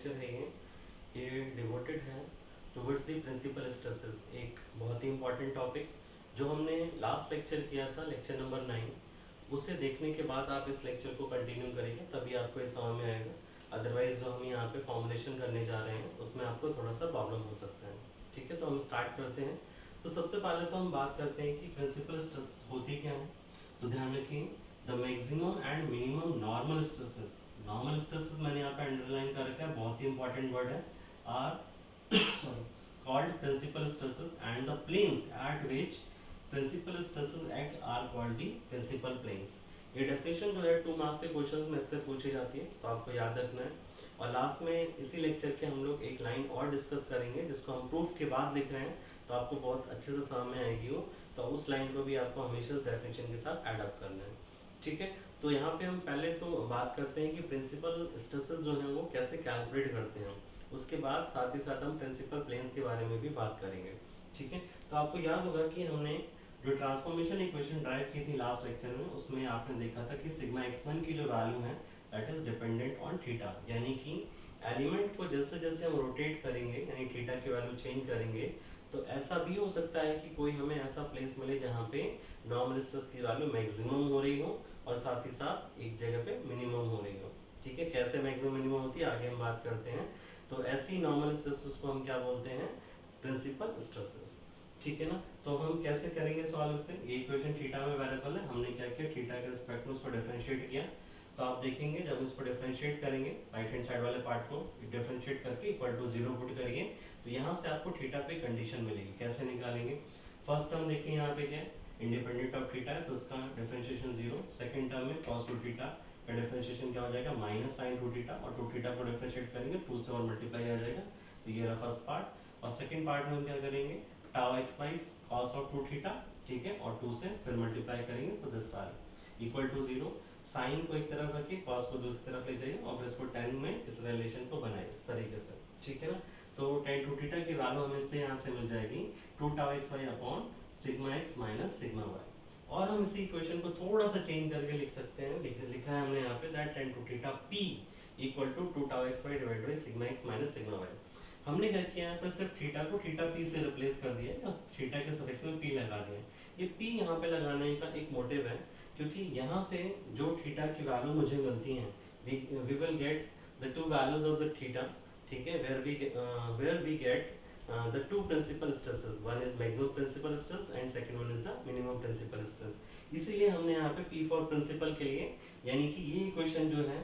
Lecture है ये devoted है टुवर्ड्स द प्रिंसिपल स्ट्रेसेस, एक बहुत ही इंपॉर्टेंट टॉपिक जो हमने लास्ट लेक्चर किया था, लेक्चर नंबर 9। उसे देखने के बाद आप इस लेक्चर को कंटिन्यू करेंगे तभी आपको ये समझ में आएगा। अदरवाइज जो हम यहाँ पे फॉर्मुलेशन करने जा रहे हैं उसमें आपको थोड़ा सा प्रॉब्लम हो सकता है। ठीक है, तो हम स्टार्ट करते हैं। तो सबसे पहले तो हम बात करते हैं कि प्रिंसिपल स्ट्रेस होती क्या है। तो ध्यान रखिए, the maximum and minimum normal stresses. Normal stresses मैंने यहाँ पे अंडरलाइन कर रखा है, बहुत ही इंपॉर्टेंट वर्ड है। Are sorry called principal stresses and the planes at which principal stresses act are called the principal planes। ये डेफिनेशन जो है 2 मार्क्स के क्वेश्चंस में अक्सर पूछी जाती है, तो आपको याद रखना है। और लास्ट में इसी लेक्चर के हम लोग एक लाइन और डिस्कस करेंगे जिसको हम प्रूफ के बाद लिख रहे हैं, तो आपको बहुत अच्छे से समझ में आएगी वो। तो उस लाइन को भी आपको हमेशा इस डेफिनेशन के साथ ऐड अप करना है। ठीक है, तो यहाँ पे हम पहले तो बात करते हैं कि प्रिंसिपल स्ट्रेसेस जो हैं वो कैसे कैलकुलेट करते हैं। उसके बाद साथ ही साथ हम प्रिंसिपल प्लेन्स के बारे में भी बात करेंगे। ठीक है, तो आपको याद होगा कि हमने जो ट्रांसफॉर्मेशन इक्वेशन ड्राइव की थी लास्ट लेक्चर में, उसमें आपने देखा था कि सिग्मा x1 की जो वैल्यू है that is dependent on theta, यानी कि एलिमेंट को जैसे जैसे हम रोटेट करेंगे यानी थीटा की वैल्यू चेंज करेंगे, तो ऐसा भी हो सकता है कि कोई हमें ऐसा प्लेस मिले जहाँ पे नॉर्मल स्ट्रेस की वैल्यू मैक्सिमम हो रही हो और साथ ही साथ एक जगह पे मिनिमम हो रही हो। ठीक है, कैसे मैक्सिमम मिनिमम होती है आगे हम बात करते हैं। तो ऐसी नॉर्मल स्ट्रेसेस को हम क्या बोलते हैं, प्रिंसिपल स्ट्रेसेस। ठीक है ना, तो हम कैसे करेंगे सॉल्व से। ये इक्वेशन थीटा में वेरिएबल है, हमने क्या किया थीटा के रिस्पेक्ट में उसको डिफरेंशिएट किया। तो आप देखेंगे जब हम इसको डिफरेंशिएट करेंगे राइट हैंड साइड वाले पार्ट को डिफरेंशिएट करके इक्वल टू 0 पुट करिए, तो यहाँ से आपको थीटा पे कंडीशन मिलेगी। कैसे निकालेंगे, फर्स्ट टर्म देखिए यहाँ पे क्या है, इंडिपेंडेंट ऑफ थीटा है तो उसका डिफरेंशिएशन 0। सेकंड टर्म में cos 2 थीटा का डिफरेंशिएशन क्या हो जाएगा माइनस साइन 2 थीटा, और 2 थीटा को डिफरेंशिएट करेंगे 2 से और मल्टीप्लाई आ जाएगा। तो ये रहा फर्स्ट पार्ट। और सेकंड पार्ट में हम क्या करेंगे tau x wise cos of 2 theta, ठीक है, और 2 से फिर मल्टीप्लाई करेंगे तो this value equal to 0। Sine को एक तरफ रखिए, cos को दूसरी तरफ ले जाइए और फिर इसको 10 में इस रिलेशन को बनाइए इस तरीके से। ठीक है ना, तो tan 2 थीटा की वैल्यू हमें से यहाँ से मिल जाएगी 2 tau x y upon sigma x minus sigma y. और हम इसी इक्वेशन को थोड़ा सा चेंज करके लिख सकते हैं। लिखा है हमने यहाँ पे that tan 2 theta p equal to 2 tau x y divide by sigma x minus sigma y. हमने क्या किया यहाँ पर सिर्फ थीटा को थीटा p से रिप्लेस कर दिया, थीटा के सफिक्स में p लगा दिया। ये p यहाँ पे लगाने का एक मोटिव है क्योंकि यहाँ से जो थीटा की वैल्यू मुझे मिलती है we will get the two values of the theta. ठीक है, where we get the two principal stresses, one is maximum principal stress and second one is the minimum principal stress। इसीलिए हमने यहाँ पे P for principal के लिए यानी कि ये इक्वेशन जो है,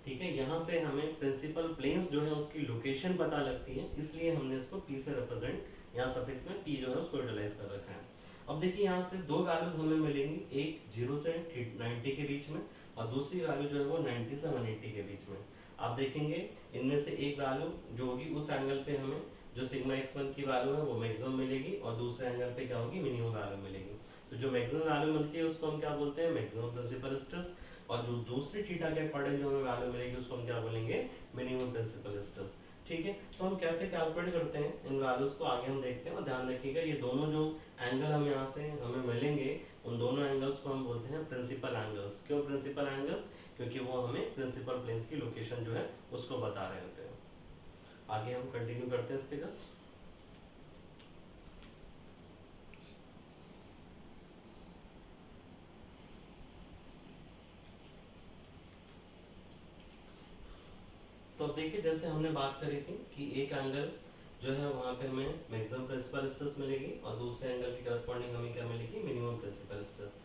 ठीक है, यहाँ से हमें प्रिंसिपल प्लेन्स जो है उसकी लोकेशन पता लगती है, इसलिए हमने इसको P से रिप्रेजेंट यहाँ सफिक्स में P जो है उसको यूटिलाइज कर रखा है। अब देखिए यहाँ से दो वैल्यूज हमें मिलेंगी, एक 0 से 90 के बीच में और दूसरी वैल्यू जो है वो 90 से 180 के बीच में। आप देखेंगे इनमें से एक वैल्यू जो होगी उस एंगल पे हमें जो सिग्मा x1 की वैल्यू है वो मैक्सिमम मिलेगी और दूसरे एंगल पे क्या होगी मिनिमम वैल्यू मिलेगी। तो जो मैक्सिमम वैल्यू मिलती है उसको हम क्या बोलते हैं मैक्सिमम प्रिंसिपल स्ट्रेस, और जो दूसरी थीटा के अकॉर्डिंग जो हमें वैल्यू मिलेगी उसको हम क्या बोलेंगे मिनिमम प्रिंसिपल स्ट्रेस। ठीक है, तो हम कैसे कैलकुलेट करते हैं इन वैल्यूज को आगे हम देखते हैं। और ध्यान रखिएगा ये दोनों जो एंगल हम यहाँ से हमें मिलेंगे उन दोनों एंगल्स को हम बोलते हैं प्रिंसिपल एंगल्स। क्यों प्रिंसिपल एंगल्स, क्योंकि वो हमें प्रिंसिपल प्लेन्स की लोकेशन जो है उसको बता रहे होते हैं। आगे हम कंटिन्यू करते हैं इसके जस्ट। तो अब देखिए जैसे हमने बात करी थी कि एक एंगल जो है वहाँ पे हमें मैक्सिमम प्रिंसिपल स्ट्रेस मिलेगी और दूसरे एंगल की करस्पॉन्डिंग हमें क्या मिलेगी मिनिमम प्रिंसिपल स्ट्रेस।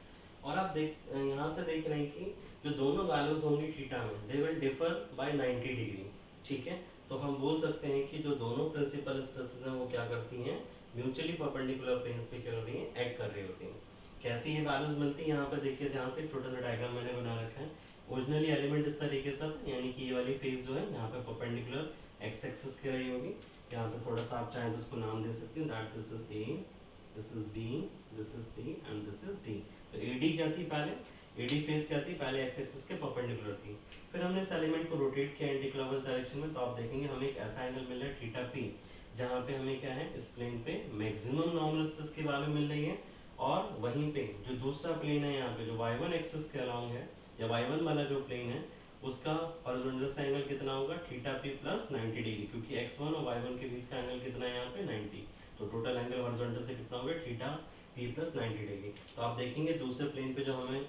और आप यहाँ से देख रहे हैं कि जो दोनों वैल्यूज होंगी थीटा में they will differ by 90 degree. ठीक है, तो हम बोल सकते हैं कि जो दोनों प्रिंसिपल स्ट्रेसेस हैं वो क्या करती हैं म्यूचुअली परपेंडिकुलर प्लेन्स पे क्या कर रही हैं एक्ट कर रही होती हैं। कैसी ये वैल्यूज मिलती है यहाँ पर देखिए ध्यान से, छोटा सा डायग्राम मैंने बना रखा है। ओरिजिनली एलिमेंट इस तरीके से यानी कि ये वाली फेस जो है यहाँ पे परपेंडिकुलर एक्स एक्सिस की रही होगी। यहाँ पे थोड़ा सा आप चाहें तो उसको नाम दे सकते हैं that this is A, this is B, this is C and this is D. तो एडी क्या थी पहले, एडी फेस क्या थी पहले एक्स एक्सिस के परपेंडिकुलर थी। फिर हमने इस एलिमेंट को रोटेट किया एंटी क्लॉकवाइज डायरेक्शन में, तो आप देखेंगे हमें एक ऐसा एंगल मिल रहा है थीटा पी जहाँ पे हमें क्या है इस प्लेन पे मैक्सिमम नॉर्मल स्ट्रेस की वैल्यू मिल रही है। और वहीं पे जो दूसरा प्लेन है यहाँ पे जो y1 एक्सिस के अलोंग है या y1 वाला जो प्लेन है उसका हॉरिजॉन्टल से एंगल कितना होगा थीटा पी प्लस 90 डिग्री, क्योंकि x1 और y1 के बीच का एंगल कितना है यहाँ पे 90, तो टोटल एंगल हॉरिजॉन्टल से कितना होगा थीटा पी प्लस 90 डिग्री। तो आप देखेंगे दूसरे प्लेन पे जो हमें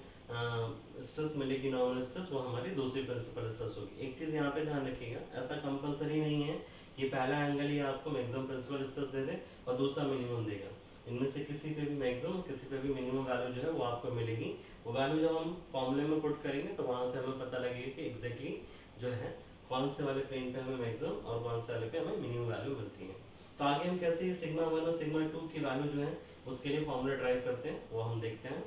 स्ट्रेस मिलेगी नॉर्मल स्ट्रेस, वो हमारी दूसरी प्रिंसिपल स्ट्रेस होगी। एक चीज़ यहाँ पे ध्यान रखिएगा, ऐसा कंपलसरी नहीं है कि पहला एंगल ही आपको मैक्सिमम प्रिंसिपल स्ट्रेस दे दे और दूसरा मिनिमम देगा। इनमें से किसी पे भी मैक्सिमम किसी पे भी मिनिमम वैल्यू जो है वो आपको मिलेगी। वो वैल्यू जब हम फॉर्मूले में पुट करेंगे तो वहाँ से हमें पता लगेगा कि एग्जैक्टली जो है कौन से वाले प्लेन पे हमें मैक्सिमम और कौन से वाले पे हमें मिनिमम वैल्यू मिलती है। तो आगे हम कैसे सिग्मा 1 और सिग्मा 2 की वैल्यू जो है उसके लिए फॉर्मूला ड्राइव करते हैं, वो हम देखते हैं।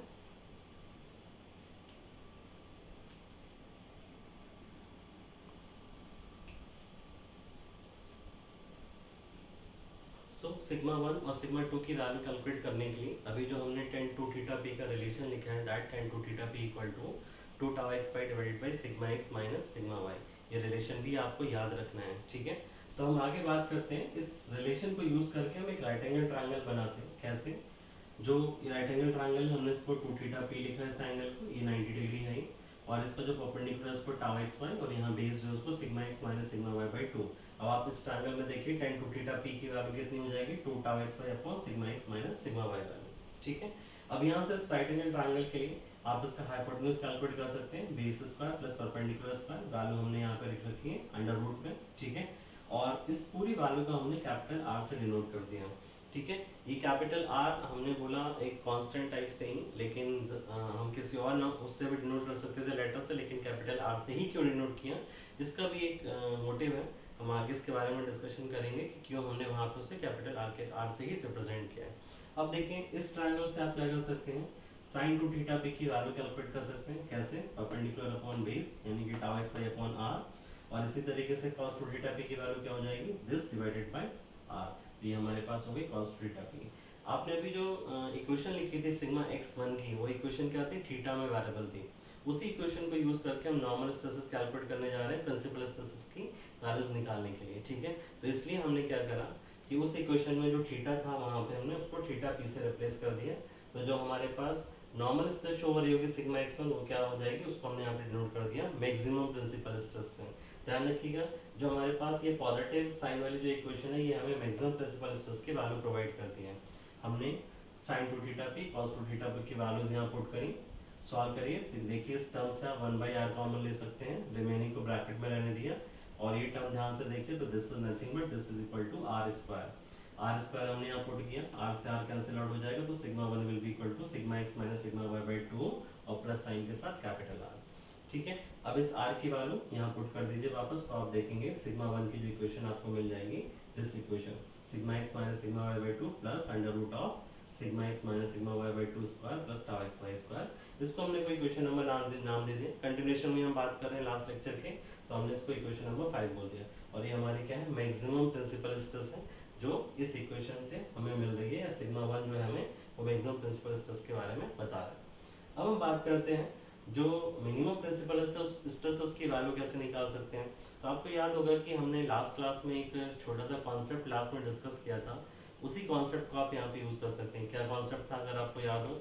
सो सिग्मा 1 और सिग्मा 2 की वैल्यू कैलकुलेट करने के लिए अभी जो हमने tan 2 थीटा p का रिलेशन लिखा है, that tan 2 theta p equal to 2 tau xy divided by sigma x minus sigma y, ये रिलेशन भी आपको याद रखना है, ठीक है। तो हम आगे बात करते हैं, इस रिलेशन को यूज करके हम एक राइट एंगल ट्रायंगल बनाते हैं। कैसे? जो राइट एंगल ट्रायंगल हमने इसको 2 थीटा p लिखा है, इस एंगल को, ये 90 डिग्री है, और इसका जो परपेंडिकुलर है उसको टाउ एक्स वाई, और यहाँ बेस जो है उसको sigma x minus sigma y by 2। अब आप इस ट्रायंगल में देखिए tan 2 थीटा p की वैल्यू कितनी हो जाएगी 2 tau x y upon sigma x minus sigma y value, ठीक है। अब यहाँ से इस राइट एंगल ट्रायंगल के लिए आप इसका हाइपोटेन्यूज कैलकुलेट कर सकते हैं, base square plus perpendicular square, value हमने यहाँ पे लिख रखी है अंडर रूट में, ठीक है। और इस पूरी वैल्यू को हमने कैपिटल आर से डिनोट कर दिया, ठीक है। ये कैपिटल आर हमने बोला एक कांस्टेंट टाइप से ही, लेकिन हम किसी और नाम उससे भी डिनोट कर सकते थे लेटर से, लेकिन कैपिटल आर से ही क्यों डिनोट किया, इसका भी एक मोटिव है। हम आगे इसके बारे में डिस्कशन करेंगे कि क्यों हमने वहाँ पे उसे कैपिटल आर से ही रिप्रेजेंट किया है। अब देखें इस ट्रायंगल से आप क्या कर सकते हैं, साइन 2 थीटा p की वैल्यू कैलकुलेट कर सकते हैं। कैसे? परपेंडिकुलर अपॉन बेस, यानी कि tau x y upon R, और इसी तरीके से cos 2 थीटा p की वैल्यू क्या हो जाएगी, दिस डिवाइडेड बाय आर, ये हमारे पास हो गई cos 2 थीटा p। आपने अभी जो इक्वेशन लिखी थी सिग्मा x1 की, वो इक्वेशन क्या थी, थीटा में वेरिएबल थी। उसी इक्वेशन को यूज करके हम नॉर्मल स्ट्रेसेस कैलकुलेट करने जा रहे हैं प्रिंसिपल स्ट्रेसेस की वैल्यूज निकालने के लिए, ठीक है। तो इसलिए हमने क्या करा कि उस इक्वेशन में जो थीटा था वहाँ पे हमने उसको थीटा p से रिप्लेस कर दिया। तो जो हमारे पास नॉर्मल स्ट्रेस शो हो रही होगी सिग्मा x1, वो क्या हो जाएगी, उसको हमने यहाँ पे डिनोट कर दिया मैक्सिमम प्रिंसिपल स्ट्रेस से। ध्यान रखिएगा, जो हमारे पास ये पॉजिटिव साइन वाली जो इक्वेशन है, ये हमें मैक्सिमम प्रिंसिपल स्ट्रेस की वैल्यू प्रोवाइड करती है। हमने sine 2 theta p cos 2 theta p की वैल्यूज यहाँ पुट करी, सॉल्व करिए, देखिए इस टर्म से आप 1/r कॉमन ले सकते हैं, रिमेनिंग को ब्रैकेट में रहने दिया, और ये टर्म ध्यान से देखिए तो this is nothing but this is equal to R square. R square हमने यहाँ पुट किया, आर से आर कैंसिल आउट हो जाएगा, तो sigma 1 will be equal to sigma x minus sigma y by 2 और प्लस साइन के साथ कैपिटल आर, ठीक है। अब इस आर की वैल्यू यहाँ पुट कर दीजिए वापस, तो आप देखेंगे सिग्मा 1 की जो इक्वेशन आपको मिल जाएगी, this equation sigma x minus sigma y by 2 plus under root of sigma x minus sigma y by 2 square plus tau x y square. इसको हमने कोई इक्वेशन नंबर नाम दे दिया, कंटिन्यूएशन में हम बात कर रहे हैं लास्ट लेक्चर के, तो हमने इसको इक्वेशन नंबर 5 बोल दिया। और ये हमारी क्या है, मैक्सिमम प्रिंसिपल स्ट्रेस है जो इस इक्वेशन से हमें मिल रही है, या सिग्मा 1 जो है हमें वो मैक्सिमम प्रिंसिपल स्ट्रेस के बारे में बता रहा है। अब हम बात करते हैं जो मिनिमम प्रिंसिपल स्ट्रेस उसकी वैल्यू कैसे निकाल सकते हैं। तो आपको याद होगा कि हमने लास्ट क्लास में एक छोटा सा कॉन्सेप्ट क्लास में डिस्कस किया था, उसी कॉन्सेप्ट को आप यहाँ पे यूज़ कर सकते हैं। क्या कॉन्सेप्ट था अगर आपको याद हो,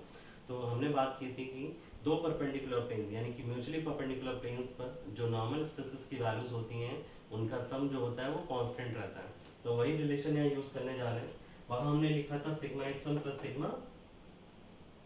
तो हमने बात की थी कि दो परपेंडिकुलर प्लेन यानी कि म्यूचुअली परपेंडिकुलर प्लेन्स पर जो नॉर्मल स्ट्रेसेस की वैल्यूज होती हैं उनका सम जो होता है वो कांस्टेंट रहता है। तो वही रिलेशन यहाँ यूज़ करने जा रहे हैं। वहाँ हमने लिखा था sigma x1 plus sigma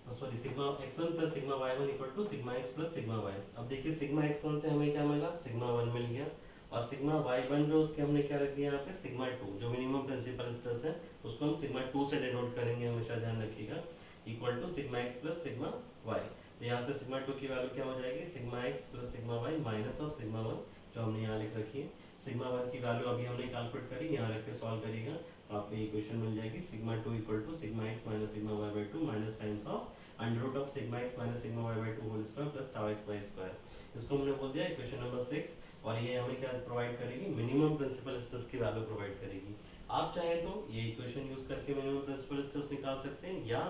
plus sigma y1 equal to sigma x plus sigma y। अब देखिए सिग्मा x1 से हमें क्या मिला, सिग्मा 1 मिल गया, और सिग्मा y1 जो उसके हमने क्या रख दिया यहाँ पे सिग्मा 2, जो मिनिमम प्रिंसिपल स्ट्रेस है उसको हम सिग्मा 2 से डिनोट करेंगे, हमेशा ध्यान रखिएगा, equal to sigma x plus sigma y। तो यहाँ से सिग्मा 2 की वैल्यू क्या हो जाएगी, sigma x plus sigma y minus of sigma 1, जो हमने यहाँ लिख रखी है। सिग्मा 1 की वैल्यू अभी हमने कैलकुलेट करी, यहाँ रख के सॉल्व करिएगा तो आपको ये इक्वेशन मिल जाएगी, sigma 2 equal to sigma x minus sigma y by 2 minus times of under root of sigma x minus sigma y by 2 whole square plus tau x y square. इसको हमने बोल दिया इक्वेशन नंबर 6, और ये हमें क्या प्रोवाइड करेगी, minimum principal stress की वैल्यू प्रोवाइड करेगी। आप चाहें तो ये इक्वेशन यूज करके मिनिमम प्रिंसिपल स्ट्रेस निकाल सकते हैं, या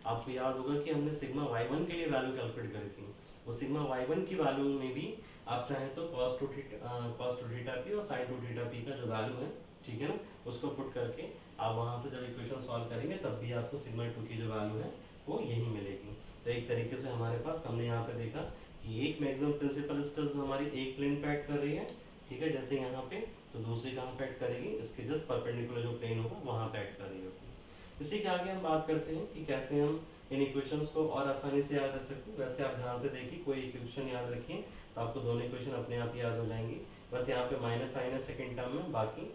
आपको याद होगा कि हमने सिग्मा y1 के लिए वैल्यू कैलकुलेट करी थी, वो सिग्मा y1 की वैल्यू में भी आप चाहें तो cos 2 थीटा p और sin 2 थीटा p का जो वैल्यू है, ठीक है ना, उसको पुट करके आप वहाँ से जब इक्वेशन सॉल्व करेंगे तब भी आपको सिग्मा 2 की जो वैल्यू है वो यही मिलेगी। तो एक तरीके से हमारे पास हमने यहाँ पे देखा कि एक मैक्सिमम प्रिंसिपल स्ट्रेस जो हमारी एक प्लेन पे एक्ट कर रही है, ठीक है, जैसे यहाँ पे, तो दूसरी कहाँ पे एक्ट करेगी, इसके जस्ट परपेंडिकुलर जो प्लेन होगा वहाँ पे एक्ट कर रही होगी। इसी के आगे हम बात करते हैं कि कैसे हम इन इक्वेशंस को और आसानी से याद रख सकते हैं। वैसे आप ध्यान से देखिए, कोई इक्वेशन याद रखिए तो आपको दोनों इक्वेशन अपने आप याद हो जाएंगी। बस यहाँ पे माइनस साइन है सेकेंड टर्म में, बाकी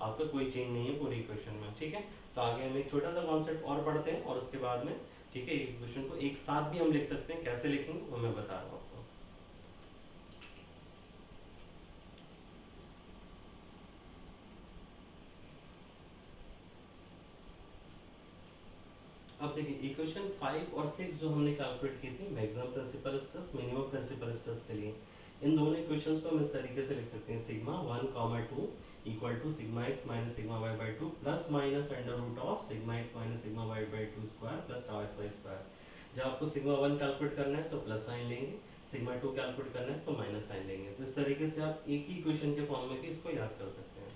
आपका कोई चेंज नहीं है पूरी इक्वेशन में, ठीक है। तो आगे हम एक छोटा सा कॉन्सेप्ट और पढ़ते हैं और उसके बाद में, ठीक है, इक्वेशन को एक साथ भी हम लिख सकते हैं। कैसे लिखेंगे वो मैं बता रहा हूँ आपको। अब देखिए, इक्वेशन 5 और 6 जो हमने कैलकुलेट की थी maximum principal stress minimum principal stress के लिए, इन दोनों इक्वेशंस को हम इस तरीके से लिख सकते हैं, sigma 1, 2 equal to sigma x minus sigma y by two plus minus under root of sigma x minus sigma y by two square plus tau x y square. जब आपको सिग्मा 1 कैलकुलेट करना है तो प्लस साइन लेंगे, sigma 2 calculate करना है तो minus sign लेंगे। तो इस तरीके से आप एक ही इक्वेशन के फॉर्म में भी इसको याद कर सकते हैं।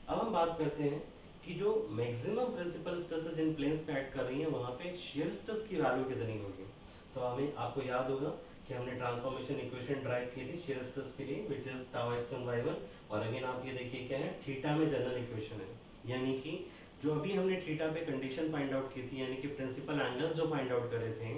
अब हम बात करते हैं कि जो मैक्सिमम प्रिंसिपल स्ट्रेसेस जिन प्लेन्स पे ऐड कर रही हैं वहाँ पे शियर स्ट्रेस की वैल्यू कितनी होगी। तो हमें, आपको याद होगा कि हमने ट्रांसफॉर्मेशन इक्वेशन ड्राइव की थी शियर स्ट्रेस के लिए, which is tau x1 y1। और अगेन आप ये देखिए क्या है, थीटा में जनरल इक्वेशन है, यानी कि जो अभी हमने थीटा पे कंडीशन फाइंड आउट की थी, यानी कि प्रिंसिपल एंगल्स जो फाइंड आउट करे थे,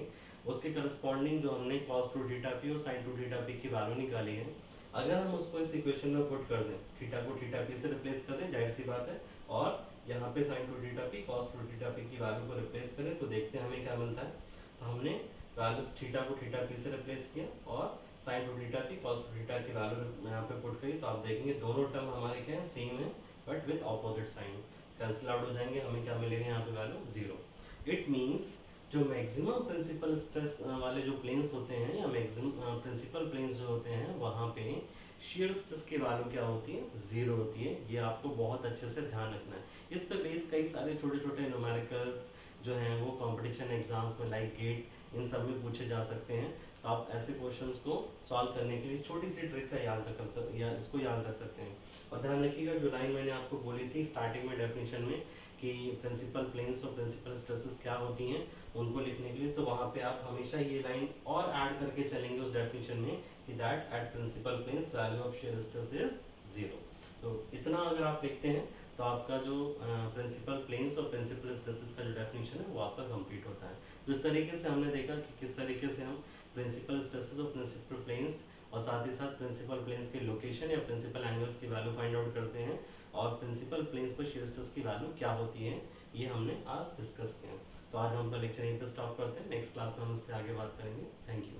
उसके करस्पॉन्डिंग जो हमने cos 2 थीटा p और sin 2 थीटा p की वैल्यू निकाली है, अगर हम उसको इस इक्वेशन में पुट कर दें, थीटा को थीटा p से रिप्लेस कर दें, जाहिर सी बात है, और यहाँ पे sin 2 theta p cos 2 theta p की वैल्यू को रिप्लेस करें तो देखते हैं हमें क्या मिलता है। तो हमने वैल्यूज थीटा को थीटा p से रिप्लेस किया और sin 2 theta p cos 2 theta की वैल्यू यहाँ पे पुट करी, तो आप देखेंगे दोनों टर्म हमारे क्या है, सेम है, but with opposite sign, cancel out हो जाएंगे, हमें क्या मिलेगा यहाँ पे वैल्यू 0। इट मीन्स जो मैक्सिमम प्रिंसिपल स्ट्रेस वाले जो प्लेन्स होते हैं या मैक्सिमम प्रिंसिपल प्लेन्स जो होते हैं वहाँ पे शियर स्ट्रेस की वैल्यू क्या होती है, 0 होती है। ये आपको बहुत अच्छे से ध्यान रखना है। इस पर बेस कई सारे छोटे छोटे न्यूमेरिकल्स जो हैं वो कंपटीशन एग्जाम्स में लाइक गेट इन सब में पूछे जा सकते हैं। तो आप ऐसे क्वेश्चंस को सॉल्व करने के लिए छोटी सी ट्रिक का या इसको याद रख सकते हैं। और ध्यान रखिएगा, जो लाइन मैंने आपको बोली थी स्टार्टिंग में डेफिनेशन में कि प्रिंसिपल प्लेन्स और प्रिंसिपल स्ट्रेसेस क्या होती हैं उनको लिखने के लिए, तो वहाँ पे आप हमेशा ये लाइन और ऐड करके चलेंगे उस डेफिनेशन में कि that at principal planes value of shear stress is 0। तो इतना अगर आप लिखते हैं तो आपका जो प्रिंसिपल प्लेन्स और प्रिंसिपल स्ट्रेसेस का जो डेफिनेशन है वो आपका कंप्लीट होता है। तो इस तरीके से हमने देखा कि किस तरीके से हम प्रिंसिपल स्ट्रेसेस और प्रिंसिपल प्लेन्स और साथ ही साथ प्रिंसिपल प्लेन्स के लोकेशन या प्रिंसिपल एंगल्स की वैल्यू फाइंड आउट करते हैं और प्रिंसिपल प्लेन्स पर शियर स्ट्रेस की वैल्यू क्या होती है, ये हमने आज डिस्कस किया। तो आज हम अपना लेक्चर यहीं पर स्टॉप करते हैं, नेक्स्ट क्लास में हम इससे आगे बात करेंगे। Thank you.